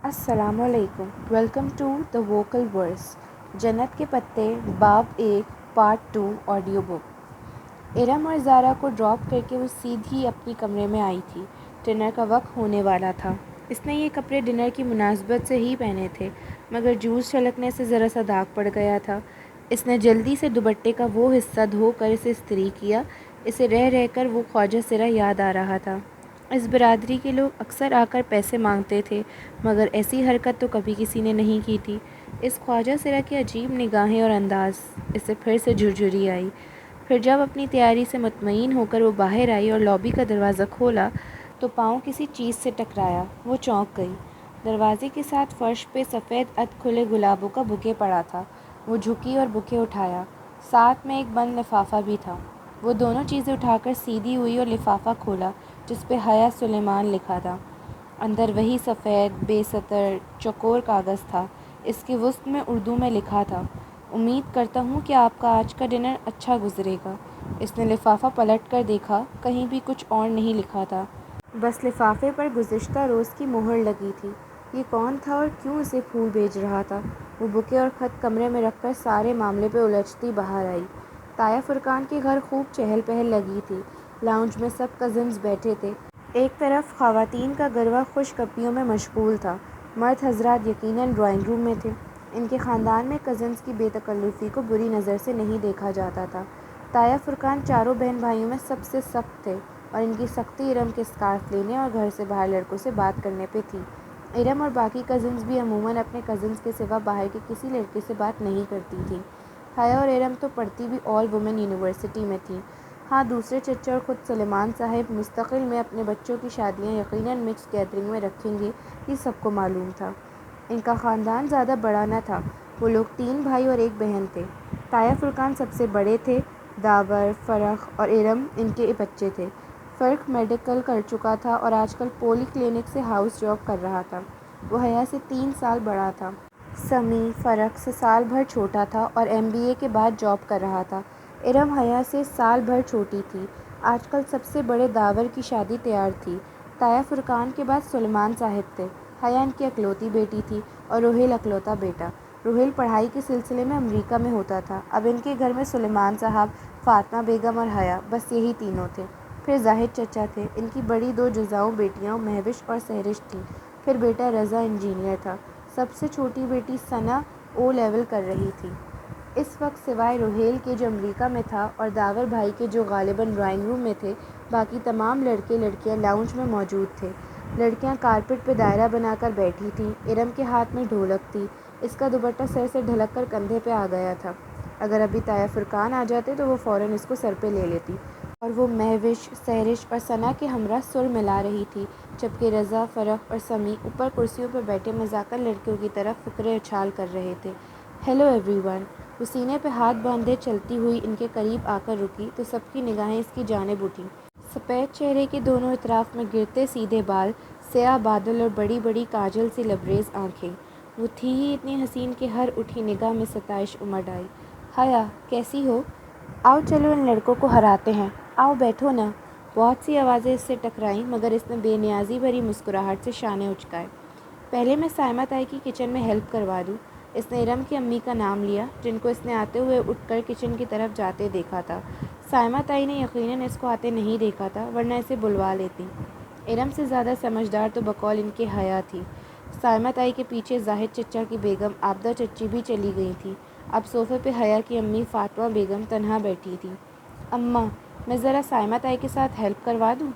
السلام علیکم۔ Welcome to the vocal ورس، جنت کے پتے باب 1 پارٹ 2 آڈیو بک۔ ارم اور زارا کو ڈراپ کر کے وہ سیدھی اپنی کمرے میں آئی تھی۔ ڈنر کا وقت ہونے والا تھا۔ اس نے یہ کپڑے ڈنر کی مناسبت سے ہی پہنے تھے، مگر جوس چھلکنے سے ذرا سا داغ پڑ گیا تھا۔ اس نے جلدی سے دوپٹے کا وہ حصہ دھو کر اسے استری کیا۔ اسے رہ رہ کر وہ خواجہ سرا یاد آ رہا تھا۔ اس برادری کے لوگ اکثر آ کر پیسے مانگتے تھے، مگر ایسی حرکت تو کبھی کسی نے نہیں کی تھی۔ اس خواجہ سرا کی عجیب نگاہیں اور انداز، اسے پھر سے جھرجھری آئی۔ پھر جب اپنی تیاری سے مطمئن ہو کر وہ باہر آئی اور لابی کا دروازہ کھولا تو پاؤں کسی چیز سے ٹکرایا۔ وہ چونک گئی۔ دروازے کے ساتھ فرش پہ سفید ادھ کھلے گلابوں کا بوکے پڑا تھا۔ وہ جھکی اور بوکے اٹھایا۔ ساتھ میں ایک بند لفافہ بھی تھا۔ وہ دونوں چیزیں اٹھا کر سیدھی ہوئی اور لفافہ کھولا جس پہ حیا سلیمان لکھا تھا۔ اندر وہی سفید بے سطر چوکور کاغذ تھا۔ اس کے وسط میں اردو میں لکھا تھا: امید کرتا ہوں کہ آپ کا آج کا ڈنر اچھا گزرے گا۔ اس نے لفافہ پلٹ کر دیکھا، کہیں بھی کچھ اور نہیں لکھا تھا۔ بس لفافے پر گزشتہ روز کی مہر لگی تھی۔ یہ کون تھا اور کیوں اسے پھول بھیج رہا تھا؟ وہ بوکے اور خط کمرے میں رکھ کر سارے معاملے پہ الجھتی باہر آئی۔ تایا فرقان کے گھر خوب چہل پہل لگی تھی۔ لاؤنج میں سب کزنز بیٹھے تھے۔ ایک طرف خواتین کا گروہ خوش گپیوں میں مشغول تھا۔ مرد حضرات یقیناً ڈرائنگ روم میں تھے۔ ان کے خاندان میں کزنز کی بے تکلفی کو بری نظر سے نہیں دیکھا جاتا تھا۔ تایا فرقان چاروں بہن بھائیوں میں سب سے سخت تھے اور ان کی سختی ارم کے اسکارف لینے اور گھر سے باہر لڑکوں سے بات کرنے پہ تھی۔ ارم اور باقی کزنز بھی عموماً اپنے کزنز کے سوا باہر کے کسی لڑکے سے بات نہیں کرتی تھیں۔ حیا اور ارم تو پڑھتی بھی آل وومن یونیورسٹی میں تھیں۔ ہاں، دوسرے چچا اور خود سلیمان صاحب مستقل میں اپنے بچوں کی شادیاں یقیناً مکس گیدرنگ میں رکھیں گے، یہ سب کو معلوم تھا۔ ان کا خاندان زیادہ بڑا نہ تھا۔ وہ لوگ 3 بھائی اور 1 بہن تھے۔ تایا فرقان سب سے بڑے تھے۔ داور، فرخ اور ارم ان کے بچے تھے۔ فرخ میڈیکل کر چکا تھا اور آج کل پولی کلینک سے ہاؤس جاب کر رہا تھا۔ وہ حیا سے 3 سال بڑا تھا۔ سمیع فرخ سے سال بھر چھوٹا تھا اور MBA کے بعد جاب کر رہا تھا۔ ارم حیا سے سال بھر چھوٹی تھی۔ آج کل سب سے بڑے داور کی شادی تیار تھی۔ تایا فرقان کے بعد سلیمان صاحب تھے۔ حیا ان کی اکلوتی بیٹی تھی اور روہیل اکلوتا بیٹا۔ روہیل پڑھائی کے سلسلے میں امریکہ میں ہوتا تھا۔ اب ان کے گھر میں سلیمان صاحب، فاطمہ بیگم اور حیا، بس یہی تینوں تھے۔ پھر زاہد چچا تھے۔ ان کی بڑی 2 جزاؤں بیٹیاں مہوش اور سہرش تھیں۔ پھر بیٹا رضا انجینئر تھا۔ سب سے چھوٹی بیٹی ثنا O لیول کر رہی تھی۔ اس وقت سوائے روہیل کے جو امریکہ میں تھا اور داور بھائی کے جو غالباً ڈرائنگ روم میں تھے، باقی تمام لڑکے لڑکیاں لاؤنج میں موجود تھے۔ لڑکیاں کارپٹ پہ دائرہ بنا کر بیٹھی تھیں۔ ارم کے ہاتھ میں ڈھولک تھی۔ اس کا دوپٹہ سر سے ڈھلک کر کندھے پہ آ گیا تھا۔ اگر ابھی تایا فرقان آ جاتے تو وہ فوراً اس کو سر پہ لے لیتی، اور وہ مہوش، سہرش اور ثنا کے ہمراہ سر ملا رہی تھی، جبکہ رضا، فرخ اور سمیع اوپر کرسیوں پہ بیٹھے مذاکر لڑکیوں کی طرف فقرے اچھال کر رہے تھے۔ Hello every one. وہ سینے پہ ہاتھ باندھے چلتی ہوئی ان کے قریب آ کر رکی تو سب کی نگاہیں اس کی جانب اٹھیں۔ سفید چہرے کے دونوں اطراف میں گرتے سیدھے بال، سیاہ بادل اور بڑی بڑی کاجل سی لبریز آنکھیں۔ وہ تھی ہی اتنی حسین کہ ہر اٹھی نگاہ میں ستائش امڈ آئی۔ حیا، کیسی ہو؟ آؤ چلو ان لڑکوں کو ہراتے ہیں۔ آؤ بیٹھو نا۔ بہت سی آوازیں اس سے ٹکرائیں، مگر اس نے بے نیازی بھری مسکراہٹ سے شانے اچکائے۔ پہلے میں سائمہ تائی کی کچن میں ہیلپ کروا دوں۔ اس نے ارم کی امی کا نام لیا، جن کو اس نے آتے ہوئے اٹھ کر کچن کی طرف جاتے دیکھا تھا۔ سائمہ تائی نے یقیناً اس کو آتے نہیں دیکھا تھا، ورنہ اسے بلوا لیتی۔ ارم سے زیادہ سمجھدار تو بقول ان کے حیا تھی۔ سائمہ تائی کے پیچھے زاہد چچا کی بیگم عابدہ چچی بھی چلی گئی تھیں۔ اب صوفے پہ حیا کی امی فاطمہ بیگم تنہا بیٹھی تھیں۔ اماں، میں ذرا سائمہ تائی کے ساتھ ہیلپ کروا دوں؟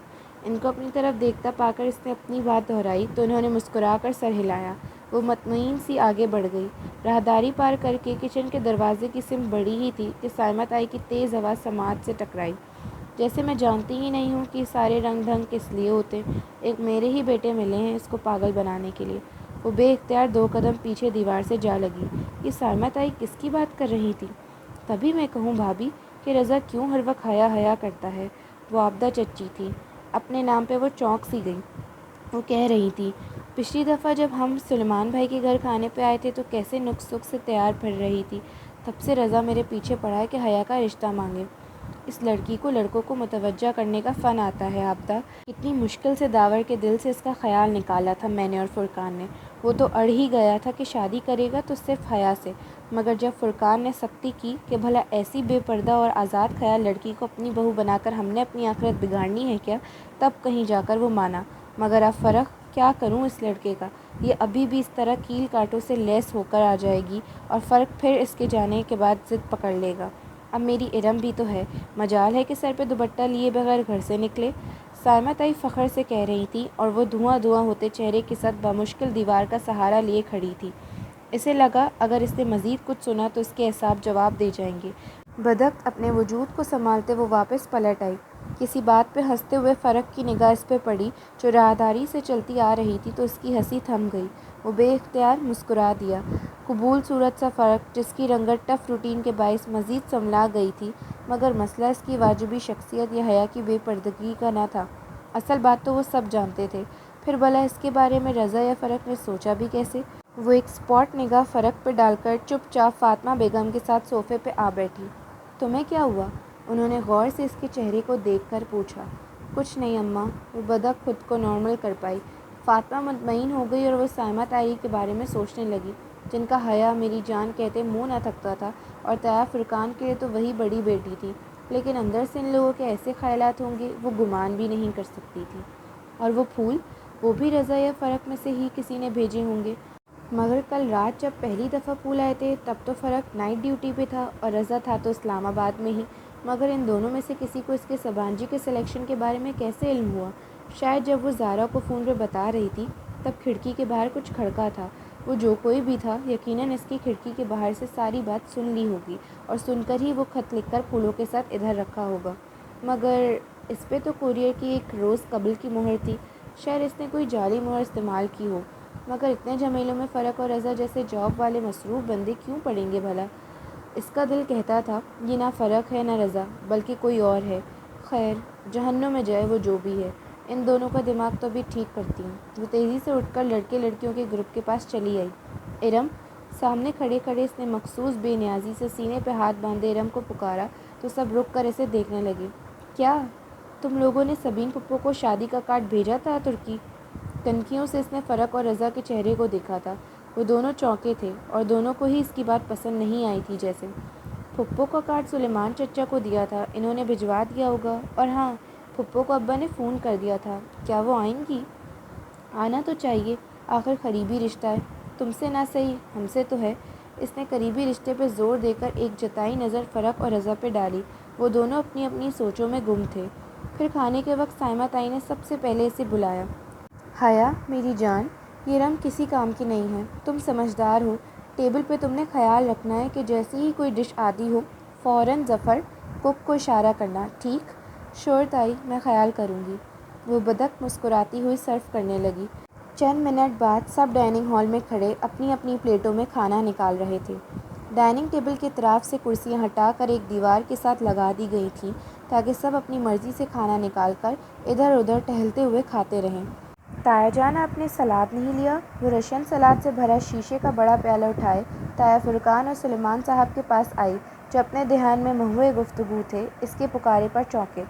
ان کو اپنی طرف دیکھتا پا کر اس نے اپنی بات دہرائی تو انہوں نے مسکرا کر سر ہلایا۔ وہ مطمئن سی آگے بڑھ گئی۔ راہداری پار کر کے کچن کے دروازے کی سمت بڑھی ہی تھی کہ سائمہ تائی کی تیز آواز سماعت سے ٹکرائی: جیسے میں جانتی ہی نہیں ہوں کہ سارے رنگ ڈھنگ کس لیے ہوتے، ایک میرے ہی بیٹے ملے ہیں اس کو پاگل بنانے کے لیے۔ وہ بے اختیار 2 قدم پیچھے دیوار سے جا لگی۔ یہ سائمہ تائی کس کی بات کر رہی تھی؟ تبھی میں کہوں بھابھی کہ رضا کیوں ہر وقت حیا حیا کرتا ہے؟ وہ عابدہ چچی تھی۔ اپنے نام پہ وہ چونک سی گئی۔ وہ کہہ رہی تھی: پچھلی دفعہ جب ہم سلیمان بھائی کے گھر کھانے پہ آئے تھے تو کیسے نک سک سے تیار پھر رہی تھی، تب سے رضا میرے پیچھے پڑا ہے کہ حیا کا رشتہ مانگے۔ اس لڑکی کو لڑکوں کو متوجہ کرنے کا فن آتا ہے عابدہ۔ کتنی مشکل سے داور کے دل سے اس کا خیال نکالا تھا میں نے اور فرقان نے، وہ تو اڑ ہی گیا تھا کہ شادی کرے گا تو صرف حیا سے، مگر جب فرقان نے سختی کی کہ بھلا ایسی بے پردہ اور آزاد خیال لڑکی کو اپنی بہو بنا کر ہم نے اپنی آخرت بگاڑنی ہے کیا، تب کہیں جا کر وہ مانا۔ مگر اب فرق کیا کروں اس لڑکے کا، یہ ابھی بھی اس طرح کیل کاٹوں سے لیس ہو کر آ جائے گی اور فرق پھر اس کے جانے کے بعد ضد پکڑ لے گا۔ اب میری ارم بھی تو ہے، مجال ہے کہ سر پہ دوپٹہ لیے بغیر گھر سے نکلے، سائمہ تائی فخر سے کہہ رہی تھی، اور وہ دھواں دھواں ہوتے چہرے کے ساتھ بمشکل دیوار کا سہارا لیے کھڑی تھی۔ اسے لگا اگر اس نے مزید کچھ سنا تو اس کے اعصاب جواب دے جائیں گے۔ بدقت اپنے وجود کو سنبھالتے وہ واپس پلٹ آئی۔ کسی بات پہ ہنستے ہوئے فرق کی نگاہ اس پہ پڑی جو راہداری سے چلتی آ رہی تھی تو اس کی ہنسی تھم گئی۔ وہ بے اختیار مسکرا دیا۔ قبول صورت سا فرق جس کی رنگت ٹف روٹین کے باعث مزید سنبھلا گئی تھی، مگر مسئلہ اس کی واجبی شخصیت یا حیا کی بے پردگی کا نہ تھا۔ اصل بات تو وہ سب جانتے تھے، پھر بھلا اس کے بارے میں رضا یا فرق نے سوچا بھی کیسے؟ وہ ایک اسپاٹ نگاہ فرق پہ ڈال کر چپ چاپ فاطمہ بیگم کے ساتھ صوفے پہ آ بیٹھی۔ تمہیں کیا ہوا؟ انہوں نے غور سے اس کے چہرے کو دیکھ کر پوچھا۔ کچھ نہیں اماں، وہ بدک خود کو نارمل کر پائی۔ فاطمہ مطمئن ہو گئی اور وہ سائمہ طاہری کے بارے میں سوچنے لگی، جن کا حیا میری جان کہتے منہ نہ تھکتا تھا، اور طاہر فرقان کے لیے تو وہی بڑی بیٹی تھی، لیکن اندر سے ان لوگوں کے ایسے خیالات ہوں گے وہ گمان بھی نہیں کر سکتی تھی۔ اور وہ پھول، وہ بھی رضا یا فرق میں سے ہی کسی نے بھیجے ہوں گے۔ مگر کل رات جب پہلی دفعہ پھول آئے تھے تب تو فرق نائٹ ڈیوٹی پہ تھا اور رضا تھا تو اسلام آباد میں ہی، مگر ان دونوں میں سے کسی کو اس کے سبانجی کے سلیکشن کے بارے میں کیسے علم ہوا؟ شاید جب وہ زارا کو فون پہ بتا رہی تھی تب کھڑکی کے باہر کچھ کھڑکا تھا۔ وہ جو کوئی بھی تھا یقیناً اس کی کھڑکی کے باہر سے ساری بات سن لی ہوگی اور سن کر ہی وہ خط لکھ کر پھولوں کے ساتھ ادھر رکھا ہوگا۔ مگر اس پہ تو کوریئر کی ایک روز قبل کی مہر تھی، شاید اس نے کوئی جعلی مہر استعمال کی ہو۔ مگر اتنے جھمیلوں میں فرق اور رضا جیسے جاب والے مصروف بندے کیوں پڑیں گے بھلا؟ اس کا دل کہتا تھا یہ نہ فرق ہے نہ رضا بلکہ کوئی اور ہے۔ خیر، جہنم میں جائے وہ جو بھی ہے، ان دونوں کا دماغ تو ابھی ٹھیک کرتی ہوں۔ وہ تیزی سے اٹھ کر لڑکے لڑکیوں کے گروپ کے پاس چلی آئی۔ ارم، سامنے کھڑے کھڑے اس نے مخصوص بے نیازی سے سینے پہ ہاتھ باندھے ارم کو پکارا تو سب رک کر اسے دیکھنے لگے۔ کیا تم لوگوں نے سبین پھپھو کو شادی کا کارڈ بھیجا تھا ترکی؟ کنکھیوں سے اس نے فرق اور رضا کے چہرے کو دیکھا تھا۔ وہ دونوں چونکے تھے اور دونوں کو ہی اس کی بات پسند نہیں آئی تھی جیسے۔ پھپھو کا کارڈ سلیمان چچا کو دیا تھا، انہوں نے بھجوا دیا ہوگا، اور ہاں پھپھو کو ابا نے فون کر دیا تھا۔ کیا وہ آئیں گی؟ آنا تو چاہیے، آخر قریبی رشتہ ہے، تم سے نہ صحیح ہم سے تو ہے۔ اس نے قریبی رشتے پہ زور دے کر ایک جتائی نظر فرق اور رضا پہ ڈالی۔ وہ دونوں اپنی اپنی سوچوں میں گم تھے۔ پھر کھانے کے وقت سائمہ تائی نے سب سے پہلے اسے بلایا۔ حیا میری جان، یہ رم کسی کام کی نہیں ہے، تم سمجھدار ہو، ٹیبل پہ تم نے خیال رکھنا ہے کہ جیسے ہی کوئی ڈش آتی ہو فوراً ظفر کک کو اشارہ کرنا، ٹھیک؟ شور تائی، میں خیال کروں گی۔ وہ بدک مسکراتی ہوئی سرو کرنے لگی۔ چند منٹ بعد سب ڈائننگ ہال میں کھڑے اپنی اپنی پلیٹوں میں کھانا نکال رہے تھے۔ ڈائننگ ٹیبل کے اطراف سے کرسیاں ہٹا کر ایک دیوار کے ساتھ لگا دی گئی تھیں تاکہ سب اپنی مرضی سے کھانا نکال کر ادھر ادھر ٹہلتے ہوئے کھاتے رہیں۔ تایا جان آپ نے سلاد نہیں لیا؟ وہ رشین سلاد سے بھرا شیشے کا بڑا پیالہ اٹھائے تایا فرقان اور سلیمان صاحب کے پاس آئی جو اپنے دھیان میں مہوئے گفتگو تھے۔ اس کے پکارے پر چونکے۔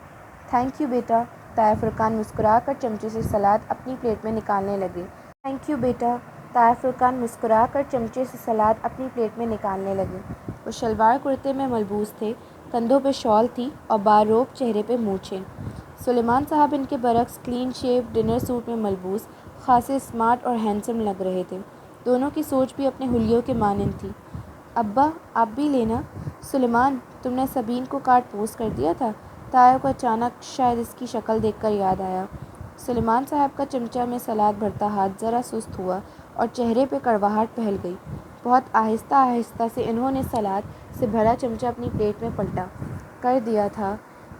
تھینک یو بیٹا، تایا فرقان مسکرا کر چمچے سے سلاد اپنی پلیٹ میں نکالنے لگے۔ تھینک یو بیٹا، تایا فرقان مسکرا کر چمچے سے سلاد اپنی پلیٹ میں نکالنے لگے۔ وہ شلوار کرتے میں ملبوس تھے، کندھوں پہ شال تھی اور باروب چہرے پہ مونچھیں۔ سلیمان صاحب ان کے برعکس کلین شیو ڈنر سوٹ میں ملبوس خاصے اسمارٹ اور ہینڈسم لگ رہے تھے۔ دونوں کی سوچ بھی اپنے حلیوں کے مانند تھی۔ ابا آپ بھی لینا۔ سلیمان، تم نے سبین کو کارڈ پوسٹ کر دیا تھا؟ تایا کو اچانک شاید اس کی شکل دیکھ کر یاد آیا۔ سلیمان صاحب کا چمچہ میں سلاد بھرتا ہاتھ ذرا سست ہوا اور چہرے پہ کڑواہٹ پھیل گئی۔ بہت آہستہ آہستہ سے انہوں نے سلاد سے بھرا چمچہ اپنی پلیٹ میں پلٹا کر دیا تھا۔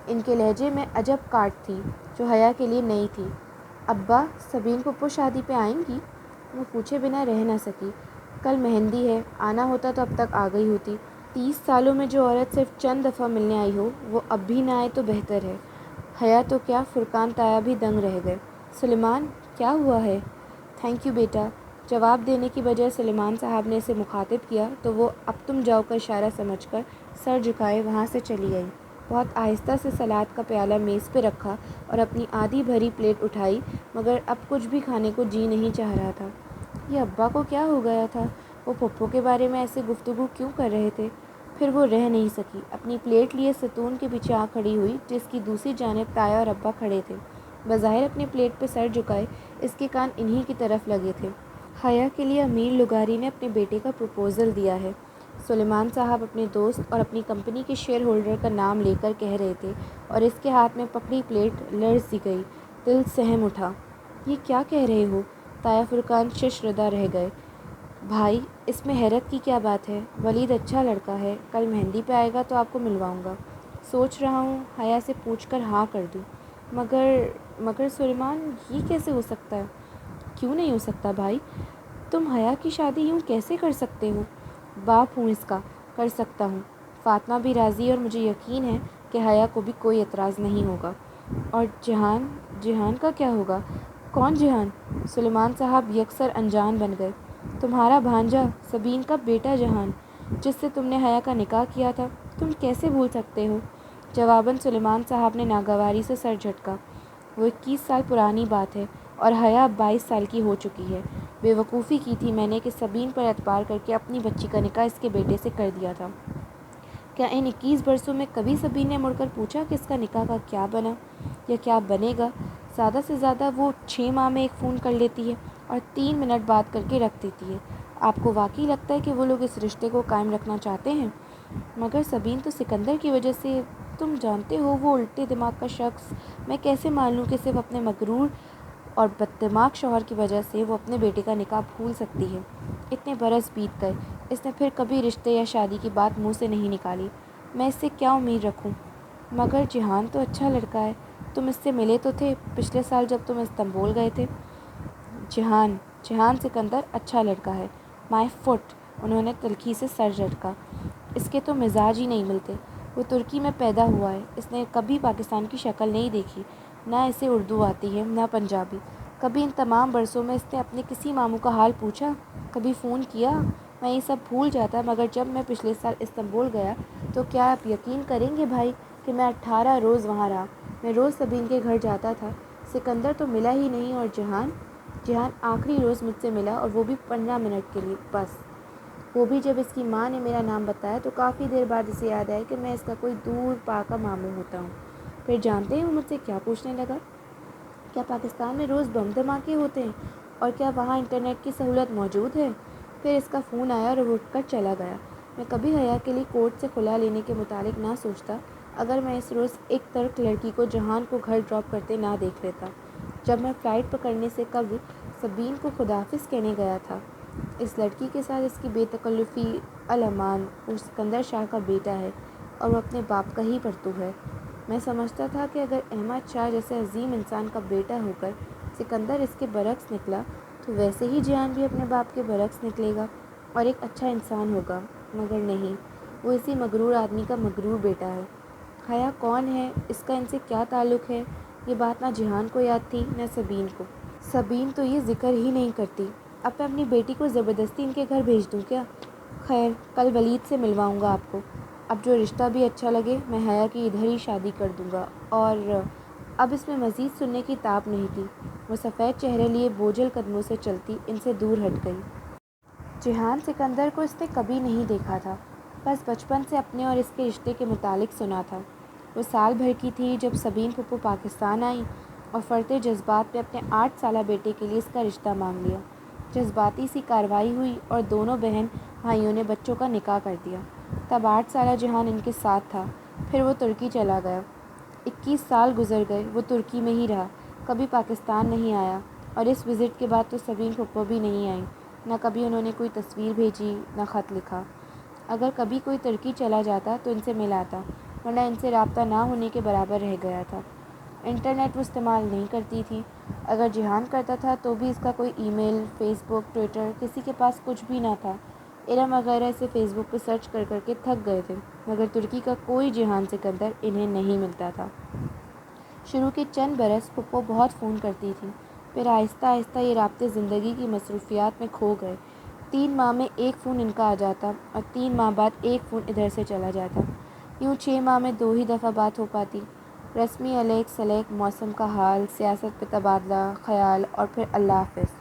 ان کے لہجے میں عجب کاٹ تھی جو حیا کے لیے نئی تھی۔ ابا، سبین پھپھو شادی پہ آئیں گی؟ وہ پوچھے بنا رہ نہ سکی۔ کل مہندی ہے، آنا ہوتا تو اب تک آ گئی ہوتی۔ 30 سالوں میں جو عورت صرف چند دفعہ ملنے آئی ہو وہ اب بھی نہ آئے تو بہتر ہے۔ حیا تو کیا، فرقان تایا بھی دنگ رہ گئے۔ سلیمان، کیا ہوا ہے؟ تھینک یو بیٹا۔ جواب دینے کی بجائے سلیمان صاحب نے اسے مخاطب کیا تو وہ اب تم جاؤ کا اشارہ سمجھ کر سر جھکائے وہاں سے چلی آئی۔ بہت آہستہ سے سلاد کا پیالہ میز پہ رکھا اور اپنی آدھی بھری پلیٹ اٹھائی، مگر اب کچھ بھی کھانے کو جی نہیں چاہ رہا تھا۔ یہ ابا کو کیا ہو گیا تھا؟ وہ پھپھو کے بارے میں ایسے گفتگو کیوں کر رہے تھے؟ پھر وہ رہ نہیں سکی، اپنی پلیٹ لیے ستون کے پیچھے آ کھڑی ہوئی جس کی دوسری جانب تایا اور ابا کھڑے تھے۔ بظاہر اپنی پلیٹ پہ سر جھکائے اس کے کان انہی کی طرف لگے تھے۔ حیا کے لیے امیر لغاری نے اپنے بیٹے کا پروپوزل دیا ہے۔ سلیمان صاحب اپنے دوست اور اپنی کمپنی کے شیئر ہولڈر کا نام لے کر کہہ رہے تھے اور اس کے ہاتھ میں پکڑی پلیٹ لرز گئی، دل سہم اٹھا۔ یہ کیا کہہ رہے ہو؟ تایا فرقان ششدر رہ گئے۔ بھائی، اس میں حیرت کی کیا بات ہے؟ ولید اچھا لڑکا ہے، کل مہندی پہ آئے گا تو آپ کو ملواؤں گا۔ سوچ رہا ہوں حیا سے پوچھ کر ہاں کر دوں، مگر سلیمان، یہ کیسے ہو سکتا ہے؟ کیوں نہیں ہو سکتا بھائی؟ تم حیا کی شادی یوں کیسے کر سکتے ہو؟ باپ ہوں اس کا، کر سکتا ہوں۔ فاطمہ بھی راضی ہے اور مجھے یقین ہے کہ حیا کو بھی کوئی اعتراض نہیں ہوگا۔ اور جہان کا کیا ہوگا؟ کون جہان؟ سلیمان صاحب یکسر انجان بن گئے۔ تمہارا بھانجا، سبین کا بیٹا جہان، جس سے تم نے حیا کا نکاح کیا تھا، تم کیسے بھول سکتے ہو؟ جواباً سلیمان صاحب نے ناگواری سے سر جھٹکا۔ وہ 21 سال پرانی بات ہے اور حیا اب 22 سال کی ہو چکی ہے۔ بے وقوفی کی تھی میں نے کہ سبین پر اعتبار کر کے اپنی بچی کا نکاح اس کے بیٹے سے کر دیا تھا۔ کیا ان 21 برسوں میں کبھی سبین نے مڑ کر پوچھا کہ اس کا نکاح کا کیا بنا یا کیا بنے گا؟ زیادہ سے زیادہ وہ 6 ماہ میں ایک فون کر لیتی ہے اور 3 منٹ بات کر کے رکھ دیتی ہے۔ آپ کو واقعی لگتا ہے کہ وہ لوگ اس رشتے کو قائم رکھنا چاہتے ہیں؟ مگر سبین تو سکندر کی وجہ سے، تم جانتے ہو وہ الٹے دماغ کا شخص، میں کیسے مان لوں کہ صرف اپنے مغرور اور بددماغ شوہر کی وجہ سے وہ اپنے بیٹے کا نکاح بھول سکتی ہے؟ اتنے برس بیت گئے، اس نے پھر کبھی رشتے یا شادی کی بات منہ سے نہیں نکالی۔ میں اس سے کیا امید رکھوں؟ مگر جہان تو اچھا لڑکا ہے، تم اس سے ملے تو تھے پچھلے سال جب تم استنبول گئے تھے۔ جہان سکندر اچھا لڑکا ہے، مائی فٹ، انہوں نے تلخی سے سر جھٹکا۔ اس کے تو مزاج ہی نہیں ملتے۔ وہ ترکی میں پیدا ہوا ہے، اس نے کبھی پاکستان کی شکل نہیں دیکھی، نہ اسے اردو آتی ہے نہ پنجابی۔ کبھی ان تمام برسوں میں اس نے اپنے کسی ماموں کا حال پوچھا؟ کبھی فون کیا؟ میں یہ سب بھول جاتا، مگر جب میں پچھلے سال استنبول گیا تو کیا آپ یقین کریں گے بھائی کہ میں 18 روز وہاں رہا۔ میں روز سبین کے گھر جاتا تھا۔ سکندر تو ملا ہی نہیں، اور جہان آخری روز مجھ سے ملا اور وہ بھی 15 منٹ کے لیے بس۔ وہ بھی جب اس کی ماں نے میرا نام بتایا تو کافی دیر بعد اسے یاد آیا کہ میں اس کا کوئی دور پاکا ماموں ہوتا ہوں۔ پھر جانتے ہیں وہ مجھ سے کیا پوچھنے لگا؟ کیا پاکستان میں روز بم دھماکے ہوتے ہیں اور کیا وہاں انٹرنیٹ کی سہولت موجود ہے؟ پھر اس کا فون آیا اور وہ اٹھ کر چلا گیا۔ میں کبھی حیا کے لیے کورٹ سے خلا لینے کے متعلق نہ سوچتا اگر میں اس روز ایک ترک لڑکی کو جہان کو گھر ڈراپ کرتے نہ دیکھ لیتا۔ جب میں فلائٹ پکڑنے سے قبل سبین کو خداحافظ کہنے گیا تھا، اس لڑکی کے ساتھ اس کی بے تکلفی، الامان، وہ سکندر شاہ کا بیٹا ہے اور وہ اپنے باپ کا ہی پرتو ہے۔ میں سمجھتا تھا کہ اگر احمد شاہ جیسے عظیم انسان کا بیٹا ہو کر سکندر اس کے برعکس نکلا تو ویسے ہی جہان بھی اپنے باپ کے برعکس نکلے گا اور ایک اچھا انسان ہوگا۔ مگر نہیں، وہ اسی مغرور آدمی کا مغرور بیٹا ہے۔ حیا کون ہے؟ اس کا ان سے کیا تعلق ہے؟ یہ بات نہ جہان کو یاد تھی نہ سبین کو۔ سبین تو یہ ذکر ہی نہیں کرتی۔ اب میں اپنی بیٹی کو زبردستی ان کے گھر بھیج دوں کیا؟ خیر، کل ولید سے ملواؤں گا آپ کو۔ اب جو رشتہ بھی اچھا لگے میں حیا کی ادھر ہی شادی کر دوں گا۔ اور اب اس میں مزید سننے کی تاب نہیں تھی۔ وہ سفید چہرے لیے بوجھل قدموں سے چلتی ان سے دور ہٹ گئی۔ جہان سکندر کو اس نے کبھی نہیں دیکھا تھا، بس بچپن سے اپنے اور اس کے رشتے کے متعلق سنا تھا۔ وہ سال بھر کی تھی جب سبین پھپھو پاکستان آئیں اور فرط جذبات میں اپنے 8 سالہ بیٹے کے لیے اس کا رشتہ مانگ لیا۔ جذباتی سی کارروائی ہوئی اور دونوں بہن بھائیوں نے بچوں کا نکاح کر دیا۔ تب 8 سالہ جہان ان کے ساتھ تھا، پھر وہ ترکی چلا گیا۔ 21 سال گزر گئے، وہ ترکی میں ہی رہا، کبھی پاکستان نہیں آیا، اور اس وزٹ کے بعد تو سبین پھپھو بھی نہیں آئیں۔ نہ کبھی انہوں نے کوئی تصویر بھیجی، نہ خط لکھا۔ اگر کبھی کوئی ترکی چلا جاتا تو ان سے مل آتا، ورنہ ان سے رابطہ نہ ہونے کے برابر رہ گیا تھا۔ انٹرنیٹ وہ استعمال نہیں کرتی تھی، اگر جہان کرتا تھا تو بھی اس کا کوئی ای میل، فیس بک، ٹویٹر، کسی کے پاس کچھ بھی نہ تھا۔ ارم وغیرہ اسے فیس بک پہ سرچ کر کر کے تھک گئے تھے، مگر ترکی کا کوئی جہان سکندر انہیں نہیں ملتا تھا۔ شروع کے چند برس پھپھو بہت فون کرتی تھیں، پھر آہستہ آہستہ یہ رابطے زندگی کی مصروفیات میں کھو گئے۔ 3 ماہ میں ایک فون ان کا آ جاتا اور 3 ماہ بعد ایک فون ادھر سے چلا جاتا۔ یوں 6 ماہ میں 2 ہی دفعہ بات ہو پاتی۔ رسمی علیک سلیک، موسم کا حال، سیاست پہ تبادلہ خیال، اور پھر اللہ حافظ۔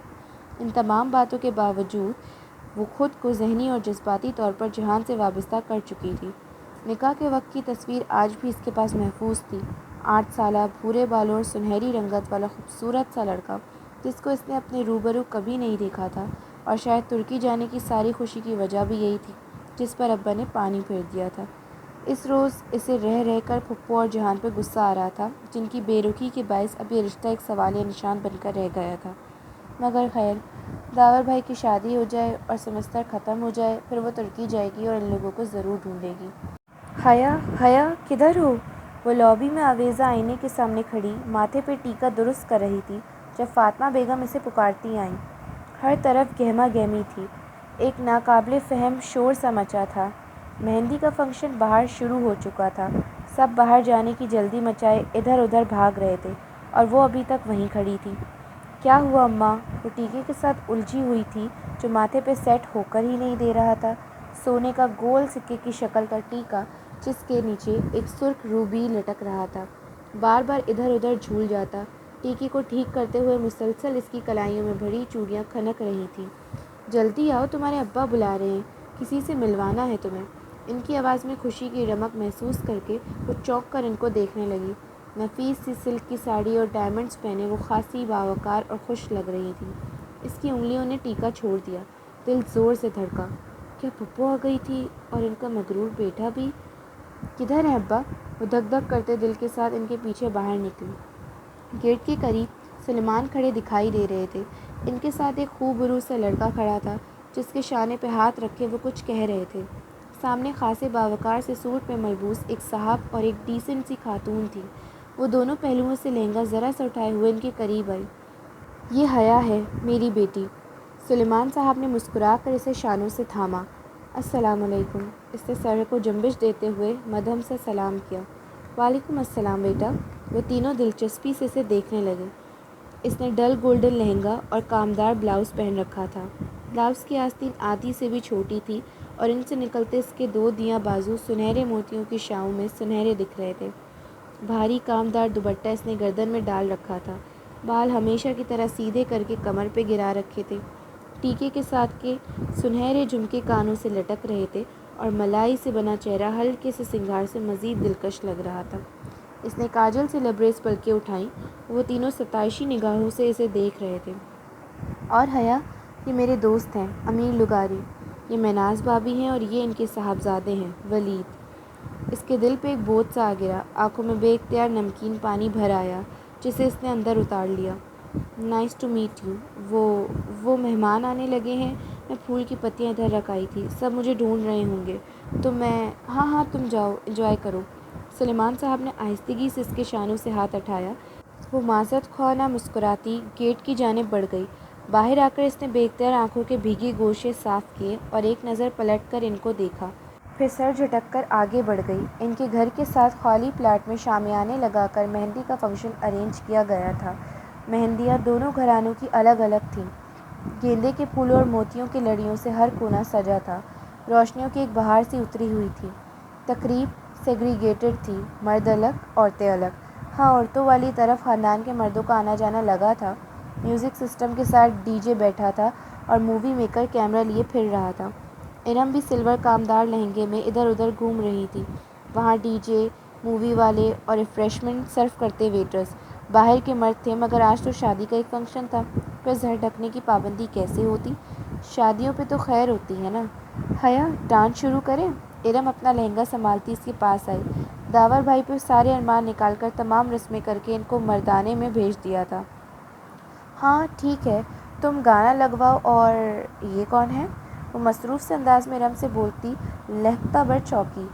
ان تمام باتوں کے باوجود وہ خود کو ذہنی اور جذباتی طور پر جہان سے وابستہ کر چکی تھی۔ نکاح کے وقت کی تصویر آج بھی اس کے پاس محفوظ تھی۔ 8 سالہ بھورے بالوں اور سنہری رنگت والا خوبصورت سا لڑکا، جس کو اس نے اپنے روبرو کبھی نہیں دیکھا تھا، اور شاید ترکی جانے کی ساری خوشی کی وجہ بھی یہی تھی جس پر ابا نے پانی پھیر دیا تھا۔ اس روز اسے رہ رہ کر پھپھو اور جہان پہ غصہ آ رہا تھا، جن کی بے رخی کے باعث اب یہ رشتہ ایک سوالیہ نشان بن کر رہ گیا تھا۔ مگر خیر، داور بھائی کی شادی ہو جائے اور سمسٹر ختم ہو جائے، پھر وہ ترکی جائے گی اور ان لوگوں کو ضرور ڈھونڈے گی۔ حیا، حیا، کدھر ہو؟ وہ لابی میں آویزہ آئینے کے سامنے کھڑی ماتھے پہ ٹیکا درست کر رہی تھی جب فاطمہ بیگم اسے پکارتی آئیں۔ ہر طرف گہما گہمی تھی، ایک ناقابل فہم شور سا مچا تھا۔ مہندی کا فنکشن باہر شروع ہو چکا تھا، سب باہر جانے کی جلدی مچائے ادھر ادھر بھاگ رہے تھے، اور وہ ابھی تک وہیں کھڑی تھی۔ کیا ہوا اماں؟ وہ ٹیکے کے ساتھ الجھی ہوئی تھی جو ماتھے پہ سیٹ ہو کر ہی نہیں دے رہا تھا۔ سونے کا گول سکے کی شکل کا ٹیکا جس کے نیچے ایک سرخ روبی لٹک رہا تھا، بار بار ادھر ادھر جھول جاتا۔ ٹیکے کو ٹھیک کرتے ہوئے مسلسل اس کی کلائیوں میں بھری چوڑیاں کھنک رہی تھیں۔ جلدی آؤ، تمہارے ابا بلا رہے ہیں، کسی سے ملوانا ہے تمہیں۔ ان کی آواز میں خوشی کی رمق محسوس کر کے وہ چونک کر ان کو دیکھنے لگی۔ نفیس سی سلک کی ساڑی اور ڈائمنڈز پہنے وہ خاصی باوقار اور خوش لگ رہی تھی۔ اس کی انگلیوں نے ٹیکا چھوڑ دیا، دل زور سے دھڑکا۔ کیا پھپھو آ گئی تھی اور ان کا مغرور بیٹا بھی؟ کدھر ہیں ابا؟ وہ دھک دھک کرتے دل کے ساتھ ان کے پیچھے باہر نکلی۔ گیٹ کے قریب سلیمان کھڑے دکھائی دے رہے تھے۔ ان کے ساتھ ایک خوبرو سا لڑکا کھڑا تھا جس کے شانے پہ ہاتھ رکھے وہ کچھ کہہ رہے تھے۔ سامنے خاصے باوقار سے سوٹ میں ملبوس ایک صاحب اور ایک ڈیسنٹ سی خاتون تھی۔ وہ دونوں پہلوؤں سے لہنگا ذرا سا اٹھائے ہوئے ان کے قریب آئی۔ یہ حیا ہے، میری بیٹی۔ سلیمان صاحب نے مسکرا کر اسے شانوں سے تھاما۔ السلام علیکم۔ اس نے سر کو جنبش دیتے ہوئے مدھم سے سلام کیا۔ وعلیکم السلام بیٹا۔ وہ تینوں دلچسپی سے اسے دیکھنے لگے۔ اس نے ڈل گولڈن لہنگا اور کامدار بلاؤز پہن رکھا تھا۔ بلاؤز کی آستین آدھی سے بھی چھوٹی تھی اور ان سے نکلتے اس کے 2 دیاں بازو سنہرے موتیوں کی شاؤں میں سنہرے دکھ رہے تھے۔ بھاری کامدار دوپٹہ اس نے گردن میں ڈال رکھا تھا۔ بال ہمیشہ کی طرح سیدھے کر کے کمر پہ گرا رکھے تھے۔ ٹیکے کے ساتھ کے سنہرے جھمکے کانوں سے لٹک رہے تھے اور ملائی سے بنا چہرہ ہلکے سے سنگار سے مزید دلکش لگ رہا تھا۔ اس نے کاجل سے لبریز پلکیں اٹھائیں۔ وہ تینوں ستائشی نگاہوں سے اسے دیکھ رہے تھے۔ اور حیا، یہ میرے دوست ہیں، امیر لغاری۔ یہ میناز بھابھی ہیں اور یہ ان کے صاحبزادے ہیں، ولید۔ اس کے دل پہ ایک بوجھ سا آ گرا، آنکھوں میں بے اختیار نمکین پانی بھر آیا جسے اس نے اندر اتار لیا۔ Nice to meet you. وہ مہمان آنے لگے ہیں، میں پھول کی پتیاں ادھر رکھ آئی تھی، سب مجھے ڈھونڈ رہے ہوں گے، تو میں ہاں ہاں تم جاؤ، انجوائے کرو۔ سلیمان صاحب نے آہستگی سے اس کے شانوں سے ہاتھ اٹھایا۔ وہ معذرت خواہ نہ مسکراتی گیٹ کی جانب بڑھ گئی۔ باہر آ کر اس نے بے اختیار آنکھوں کے بھیگے گوشے صاف کیے اور ایک نظر پلٹ کر ان کو دیکھا، پھر سر جھٹک کر آگے بڑھ گئی۔ ان کے گھر کے ساتھ خالی پلاٹ میں شامیانے لگا کر مہندی کا فنکشن ارینج کیا گیا تھا۔ مہندیاں دونوں گھرانوں کی الگ الگ تھیں۔ گیندے کے پھولوں اور موتیوں کی لڑیوں سے ہر کونا سجا تھا۔ روشنیوں کی ایک بہار سی اتری ہوئی تھی۔ تقریب سیگریگیٹڈ تھی، مرد الگ، عورتیں الگ۔ ہاں، عورتوں والی طرف خاندان کے مردوں کا آنا جانا لگا تھا۔ میوزک سسٹم کے ساتھ ڈی جے بیٹھا تھا اور مووی میکر کیمرہ لیے پھر رہا تھا۔ ارم بھی سلور کامدار لہنگے میں ادھر ادھر گھوم رہی تھی۔ وہاں ڈی جے، مووی والے اور ریفریشمنٹ سرو کرتے ویٹرز باہر کے مرد تھے، مگر آج تو شادی کا ایک فنکشن تھا، پھر سر ڈھکنے کی پابندی کیسے ہوتی؟ شادیوں پہ تو خیر ہوتی ہے نا۔ حیا، ڈانس شروع کریں؟ ارم اپنا لہنگا سنبھالتی اس کے پاس آئی۔ داور بھائی پہ سارے ارمان نکال کر تمام رسمیں کر کے ان کو مردانے میں بھیج دیا تھا۔ ہاں ٹھیک ہے، تم گانا لگواؤ۔ اور یہ کون ہے؟ وہ مصروف سے انداز میں ارم سے بولتی لہکتا بھر چوکی۔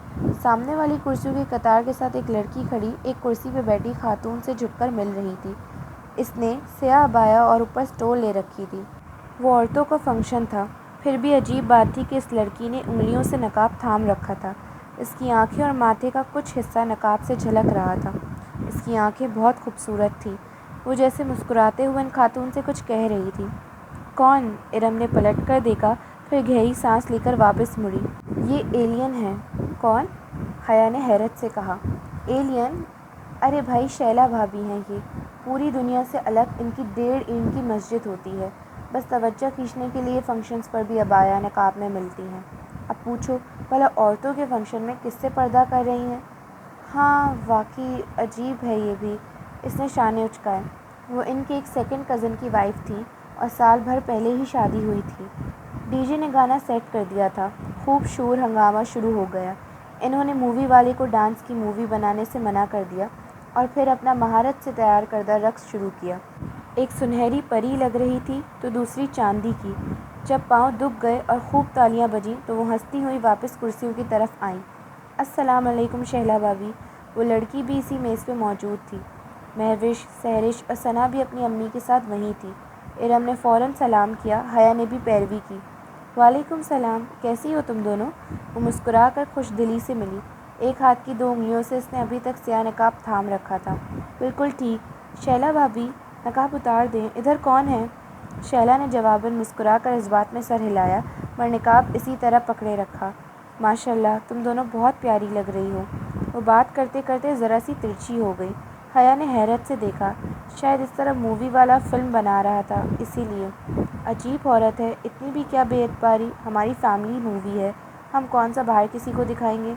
سامنے والی کرسیوں کی قطار کے ساتھ ایک لڑکی کھڑی ایک کرسی پہ بیٹھی خاتون سے جھک کر مل رہی تھی۔ اس نے سیاہ عبایا اور اوپر سٹول لے رکھی تھی۔ وہ عورتوں کا فنکشن تھا، پھر بھی عجیب بات تھی کہ اس لڑکی نے انگلیوں سے نقاب تھام رکھا تھا۔ اس کی آنکھیں اور ماتھے کا کچھ حصہ نقاب سے جھلک رہا تھا۔ اس کی آنکھیں بہت خوبصورت تھیں۔ وہ جیسے مسکراتے ہوئے ان خاتون سے کچھ کہہ رہی تھی۔ کون؟ ارم نے پلٹ کر دیکھا، پھر گہری سانس لے کر واپس مڑی۔ یہ ایلین ہیں۔ کون؟ حیا نے حیرت سے کہا۔ ایلین؟ ارے بھائی، شیلا بھابھی ہیں یہ۔ پوری دنیا سے الگ ان کی 1.5 اینٹ کی مسجد ہوتی ہے۔ بس توجہ کھینچنے کے لیے فنکشنز پر بھی عبایا نقاب میں ملتی ہیں۔ اب پوچھو بھلا عورتوں کے فنکشن میں کس سے پردہ کر رہی ہیں؟ ہاں واقعی عجیب ہے یہ بھی، اس نے شانے اچکائے۔ وہ ان کے ایک سیکنڈ کزن کی وائف تھی اور سال بھر پہلے ہی شادی ہوئی تھی۔ ڈی جے نے گانا سیٹ کر دیا تھا، خوب شور ہنگامہ شروع ہو گیا۔ انہوں نے مووی والے کو ڈانس کی مووی بنانے سے منع کر دیا اور پھر اپنا مہارت سے تیار کردہ رقص شروع کیا۔ ایک سنہری پری لگ رہی تھی تو دوسری چاندی کی۔ جب پاؤں دب گئے اور خوب تالیاں بجیں تو وہ ہنستی ہوئی واپس کرسیوں کی طرف آئیں۔ السلام علیکم شہلا بھابھی۔ وہ لڑکی بھی اسی میز پہ موجود تھی۔ مہوش، سہرش اور ثنا بھی اپنی امی کے ساتھ وہیں تھی۔ ارم نے فوراً سلام کیا، حیا نے بھی پیروی کی۔ وعلیکم السلام، کیسی ہو تم دونوں؟ وہ مسکرا کر خوش دلی سے ملی۔ ایک ہاتھ کی 2 انگلیوں سے اس نے ابھی تک سیاہ نقاب تھام رکھا تھا۔ بالکل ٹھیک۔ شہلا بھابھی نقاب اتار دیں، ادھر کون ہے؟ شہلا نے جواباً مسکرا کر اس بات میں سر ہلایا مگر نقاب اسی طرح پکڑے رکھا۔ ماشاء اللہ تم دونوں بہت پیاری لگ رہی ہو۔ وہ بات کرتے کرتے ذرا سی ترچھی ہو گئی۔ حیا نے حیرت سے دیکھا، شاید اس طرح مووی والا فلم بنا رہا تھا اسی لیے۔ عجیب عورت ہے، اتنی بھی کیا بے اعتباری، ہماری فیملی مووی ہے، ہم کون سا باہر کسی کو دکھائیں گے؟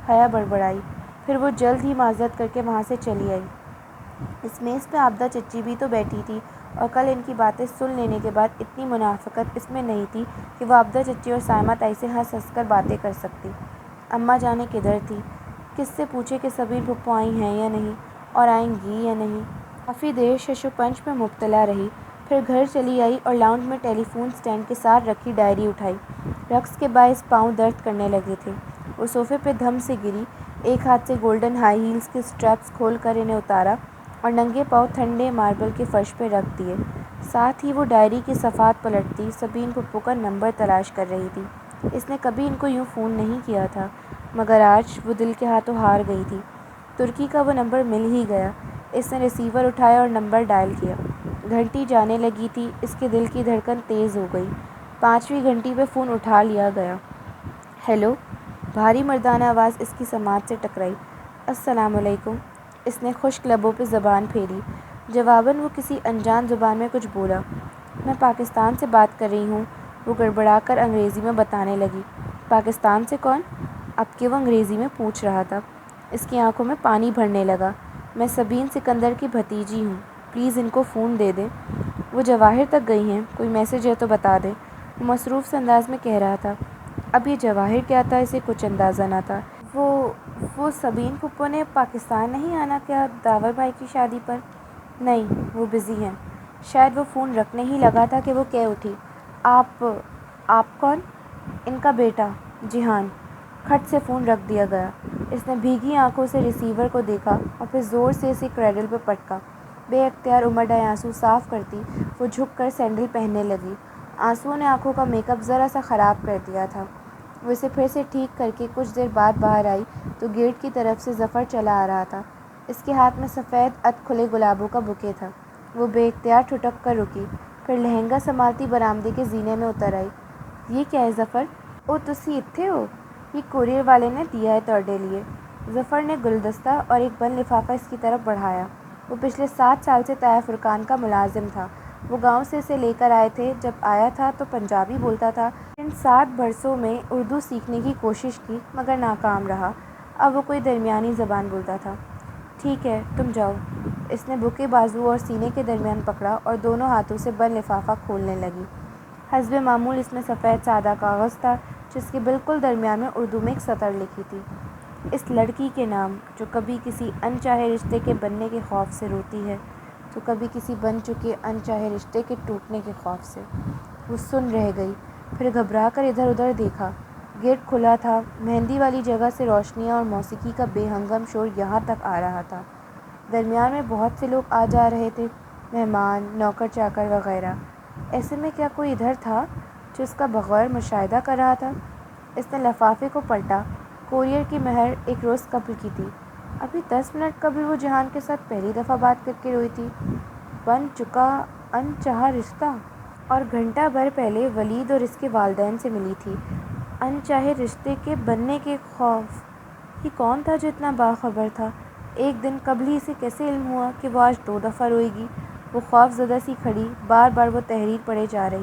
حیا بڑبڑائی۔ پھر وہ جلد ہی معذرت کر کے وہاں سے چلی آئی۔ اس میز پہ عابدہ چچی بھی تو بیٹھی تھی اور کل ان کی باتیں سن لینے کے بعد اتنی منافقت اس میں نہیں تھی کہ وہ عابدہ چچی اور سائمہ تائی سے ہنس ہنس کر باتیں کر سکتی۔ اماں جانے کدھر تھی؟ کس سے پوچھے کہ صبیر پھپھو آئی ہیں یا نہیں اور آئیں گی یا نہیں؟ کافی دیر شش و پنج میں مبتلا رہی، پھر گھر چلی آئی اور لاؤنج میں ٹیلی فون سٹینڈ کے ساتھ رکھی ڈائری اٹھائی۔ رقص کے باعث پاؤں درد کرنے لگے تھے۔ وہ صوفے پہ دھم سے گری، ایک ہاتھ سے گولڈن ہائی ہیلز کے سٹریپس کھول کر انہیں اتارا اور ننگے پاؤں ٹھنڈے ماربل کے فرش پہ رکھ دیے۔ ساتھ ہی وہ ڈائری کے صفحات پلٹتی صبین پھپھو کا نمبر تلاش کر رہی تھی۔ اس نے کبھی ان کو یوں فون نہیں کیا تھا، مگر آج وہ دل کے ہاتھوں ہار گئی تھی۔ ترکی کا وہ نمبر مل ہی گیا۔ اس نے ریسیور اٹھایا اور نمبر ڈائل کیا۔ گھنٹی جانے لگی تھی، اس کے دل کی دھڑکن تیز ہو گئی۔ 5ویں گھنٹی پہ فون اٹھا لیا گیا۔ ہیلو، بھاری مردانہ آواز اس کی سماعت سے ٹکرائی۔ السلام علیکم۔ اس نے خشک لبوں پہ زبان پھیری۔ جواباً وہ کسی انجان زبان میں کچھ بولا۔ میں پاکستان سے بات کر رہی ہوں، وہ گڑبڑا کر انگریزی میں بتانے لگی۔ پاکستان سے کون؟ اب کہ وہ انگریزی میں پوچھ رہا تھا، اس کی آنکھوں میں پانی بھرنے لگا۔ میں سبین سکندر کی بھتیجی ہوں، پلیز ان کو فون دے دیں۔ وہ جواہر تک گئی ہیں، کوئی میسج ہے تو بتا دیں، وہ مصروف سے انداز میں کہہ رہا تھا۔ اب یہ جواہر کیا تھا اسے کچھ اندازہ نہ تھا۔ وہ سبین پھپھو نے پاکستان نہیں آنا کیا داور بھائی کی شادی پر؟ نہیں، وہ بزی ہیں۔ شاید وہ فون رکھنے ہی لگا تھا کہ وہ کہہ اٹھی، آپ کون؟ ان کا بیٹا جیحان۔ کھٹ سے فون رکھ دیا گیا۔ اس نے بھیگی آنکھوں سے ریسیور کو دیکھا اور پھر زور سے اسے کریڈل پہ پٹکا۔ بے اختیار امڑ آئے آنسو صاف کرتی وہ جھک کر سینڈل پہننے لگی۔ آنسوؤں نے آنکھوں کا میک اپ ذرا سا خراب کر دیا تھا۔ وہ اسے پھر سے ٹھیک کر کے کچھ دیر بعد باہر آئی تو گیٹ کی طرف سے ظفر چلا آ رہا تھا۔ اس کے ہاتھ میں سفید ادھ کھلے گلابوں کا بوکے تھا۔ وہ بے اختیار ٹھٹک کر رکی، پھر لہنگا سنبھالتی برآمدے کے زینے میں اتر آئی۔ یہ کیا ہے ظفر؟ او تسی اتھے ہو؟ یہ کوریئر والے نے دیا ہے تہاڈے لیے۔ ظفر نے گلدستہ اور ایک بند لفافہ اس کی طرف بڑھایا۔ وہ پچھلے 7 سال سے طائف فرقان کا ملازم تھا۔ وہ گاؤں سے اسے لے کر آئے تھے، جب آیا تھا تو پنجابی بولتا تھا۔ ان 7 برسوں میں اردو سیکھنے کی کوشش کی مگر ناکام رہا، اب وہ کوئی درمیانی زبان بولتا تھا۔ ٹھیک ہے تم جاؤ۔ اس نے بوکے بازو اور سینے کے درمیان پکڑا اور دونوں ہاتھوں سے بند لفافہ کھولنے لگی۔ حسب معمول اس میں سفید سادہ کاغذ تھا جس کے بالکل درمیان میں اردو میں ایک سطر لکھی تھی، اس لڑکی کے نام جو کبھی کسی انچاہے رشتے کے بننے کے خوف سے روتی ہے تو کبھی کسی بن چکے انچاہے رشتے کے ٹوٹنے کے خوف سے۔ وہ سن رہ گئی، پھر گھبرا کر ادھر ادھر دیکھا۔ گیٹ کھلا تھا، مہندی والی جگہ سے روشنیاں اور موسیقی کا بے ہنگم شور یہاں تک آ رہا تھا۔ درمیان میں بہت سے لوگ آ جا رہے تھے، مہمان، نوکر چاکر وغیرہ۔ ایسے میں کیا کوئی ادھر تھا جو اس کا بغور مشاہدہ کر رہا تھا؟ اس نے لفافے کو پلٹا۔ کوریئر کی مہر 1 روز قبل کی تھی، ابھی 10 منٹ قبل وہ جہان کے ساتھ پہلی دفعہ بات کر کے روئی تھی۔ بن چکا انچاہا رشتہ، اور گھنٹہ بھر پہلے ولید اور اس کے والدین سے ملی تھی۔ انچاہے رشتے کے بننے کے خوف، یہ کون تھا جو اتنا باخبر تھا؟ ایک دن قبل ہی اسے کیسے علم ہوا کہ وہ آج 2 دفعہ روئے گی؟ وہ خوف زدہ سی کھڑی، بار بار وہ تحریر پڑھے جا رہی